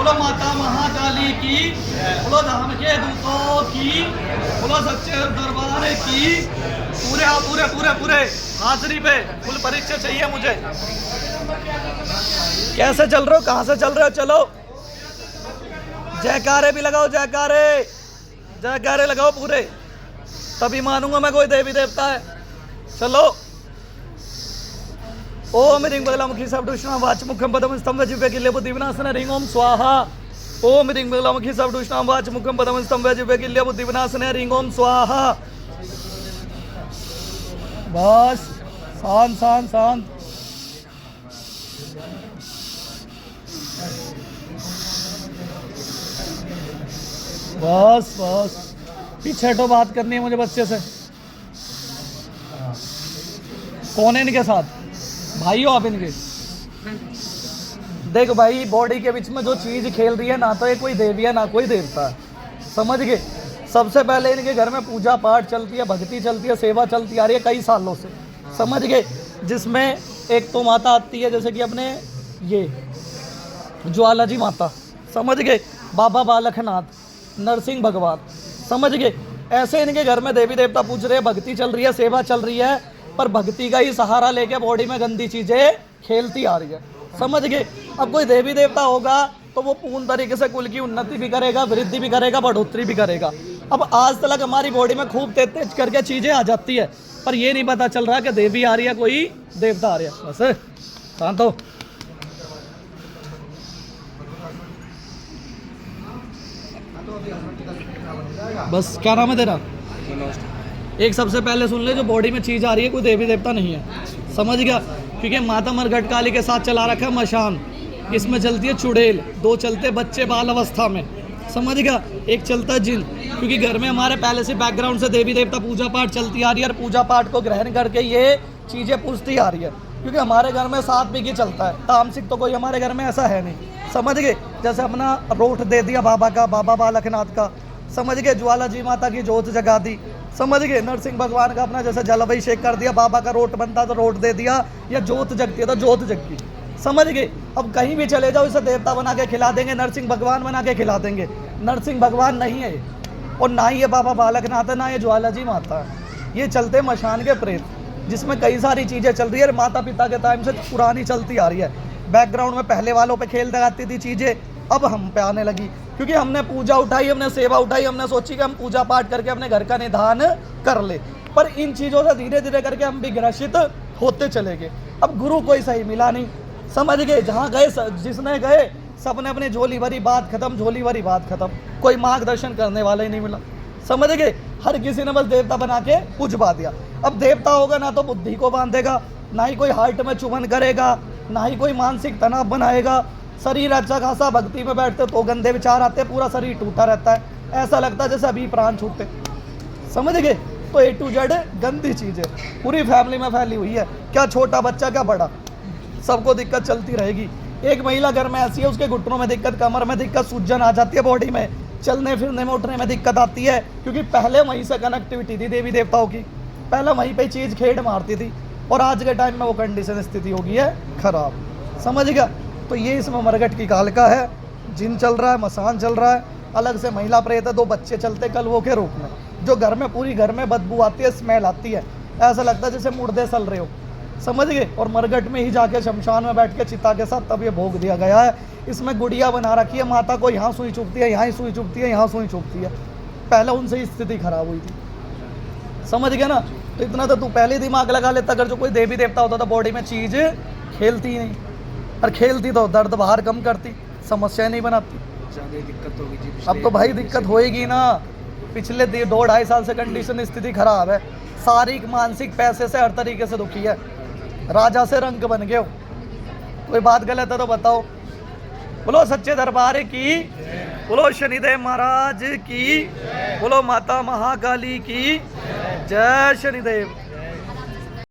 बोलो माता महाकाली की, बोलो धाम के दूतों की, बोलो सच्चे दरबार की। पूरे आओ, पूरे पूरे पूरे हाजिरी पे फुल परिचय चाहिए मुझे। कैसे चल रहे हो, कहाँ से चल रहे हो? चलो जयकारे भी लगाओ, जयकारे जयकारे लगाओ पूरे, तभी मानूंगा मैं कोई देवी देवता है। चलो ओम रिंग बगलामुखी सब दुष्णा वाच मुखम पदम स्तंभ जिव्य किल्य बुद्धि विनाशन रिंग ओम स्वाहा। ओम रिंग बगलामुखी सब दुष्णा वाच मुखम पदम स्तंभ जिव्य किल्य बुद्धि विनाशन रिंग ओम स्वाहा। बस शांत शांत शांत। बस बस, पीछे हटो, बात करनी है मुझे बच्चे से। कौन है इनके साथ? भाई हो आप इनके? देख भाई, बॉडी के बीच में जो चीज खेल रही है ना, तो ये कोई देवी है ना कोई देवता है, समझ गए? सबसे पहले इनके घर में पूजा पाठ चलती है, भक्ति चलती है, सेवा चलती आ रही है कई सालों से, समझ गए? जिसमें एक तो माता आती है जैसे कि अपने ये ज्वाला जी माता, समझ गए? बाबा बालकनाथ, नरसिंह भगवान, समझ गए? ऐसे इनके घर में देवी देवता पूज रहे हैं, भक्ति चल रही है, सेवा चल रही है, पर भक्ति का ही सहारा लेके बॉडी में गंदी चीजें खेलती आ रही है, समझ गए? अब कोई देवी देवता होगा तो वो पूर्ण तरीके से कुल की उन्नति भी करेगा, वृद्धि भी करेगा, बढ़ोतरी भी करेगा। अब आज तक हमारी बॉडी में खूब तेज तेज करके चीजें आ जाती है, पर ये नहीं पता चल रहा कि देवी आ रही है कोई देवता आ रही है। बस शांत हो। बस क्या नाम है तेरा? एक सबसे पहले सुन ले, जो बॉडी में चीज आ रही है कोई देवी देवता नहीं है, समझ गया? क्योंकि माता मरघट काली के साथ चला रखा है मशान, इसमें चलती है चुड़ैल, दो चलते बच्चे बाल अवस्था में, समझ गया? एक चलता है जिन, क्योंकि घर में हमारे पहले से बैकग्राउंड से देवी देवता पूजा पाठ चलती आ रही है, और पूजा पाठ को ग्रहण करके ये चीजें पूछती आ रही है। क्योंकि हमारे घर में 7 बिगी चलता है, तामसिक तो कोई हमारे घर में ऐसा है नहीं, समझ गए? जैसे अपना रोट दे दिया बाबा का, बाबा बालकनाथ का, समझ गए? ज्वाला जी माता की जोत जगा दी, समझ गए? नरसिंह भगवान का अपना जैसे जल अभिषेक कर दिया, बाबा का रोट बनता तो रोट दे दिया, या जोत जगती है तो जोत जग गई, समझ गए? अब कहीं भी चले जाओ इसे देवता बना के खिला देंगे, नरसिंह भगवान बना के खिला देंगे। नरसिंह भगवान नहीं है और ना ही ये बाबा बालकनाथ है, ना ये ज्वाला जी माता है। ये चलते मशान के प्रेत, जिसमें कई सारी चीज़ें चल रही है, माता पिता के टाइम से पुरानी चलती आ रही है। बैकग्राउंड में पहले वालों पे खेल लगाती थी चीज़ें, अब हम पे आने लगी, क्योंकि हमने पूजा उठाई, हमने सेवा उठाई, हमने सोची कि हम पूजा पाठ करके अपने घर का निधान कर ले, पर इन चीज़ों से धीरे धीरे करके हम भी ग्रसित होते चले गए। अब गुरु कोई सही मिला नहीं, समझ गए? जहाँ गए, जिसने गए सबने अपनी झोली भरी, बात खत्म, झोली भरी बात खत्म, कोई मार्गदर्शन करने वाला ही नहीं मिला, समझ गए? हर किसी ने बस देवता बना के पूजवा दिया। अब देवता होगा ना तो बुद्धि को बांधेगा, ना ही कोई हार्ट में चुभन करेगा, ना ही कोई मानसिक तनाव बनाएगा। शरीर अच्छा खासा, भक्ति में बैठते तो गंदे विचार आते, पूरा शरीर टूटा रहता है, ऐसा लगता है जैसे अभी प्राण छूटते, समझ गए? तो A to Z गंदी चीज़ है, पूरी फैमिली में फैली हुई है, क्या छोटा बच्चा क्या बड़ा, सबको दिक्कत चलती रहेगी। एक महिला घर में ऐसी है, उसके घुटनों में दिक्कत, कमर में दिक्कत, सूजन आ जाती है बॉडी में, चलने फिरने में उठने में दिक्कत आती है, क्योंकि पहले वहीं से कनेक्टिविटी थी देवी देवताओं की, पहले वहीं पे चीज़ खेड़ मारती थी, और आज के टाइम में वो कंडीशन स्थिति हो गई है खराब, समझ गया? तो ये इसमें मरघट की कालिका है, जिन चल रहा है, मसान चल रहा है, अलग से महिला प्रेत है, 2 बच्चे चलते कलवों के रूप में, जो घर में पूरी घर में बदबू आती है, स्मेल आती है, ऐसा लगता है जैसे मुर्दे सल रहे हो, समझ गए? और मरघट में ही जाके शमशान में बैठ के चिता के साथ तब ये भोग दिया गया है। इसमें गुड़िया बना रखी है, माता को यहाँ सुई चुभती है, यहाँ ही सुई चुभती है, यहाँ सुई चुभती है, पहले उनसे ही स्थिति खराब हुई थी, समझ गया ना? तो इतना तो तू पहले दिमाग लगा लेता, अगर जो कोई देवी देवता होता तो बॉडी में चीज़ खेलती नहीं, और खेलती तो दर्द बाहर कम करती, समस्या नहीं बनाती। दिक्कत होगी। अब तो भाई दिक्कत होएगी ना, पिछले 2-2.5 साल से कंडीशन स्थिति खराब है, शारीरिक मानसिक पैसे से हर तरीके से दुखी है, राजा से रंग बन गए हो। कोई बात गलत है तो बताओ। बोलो सच्चे दरबार की, बोलो शनिदेव महाराज की, बोलो माता महाकाली की जय। शनिदेव।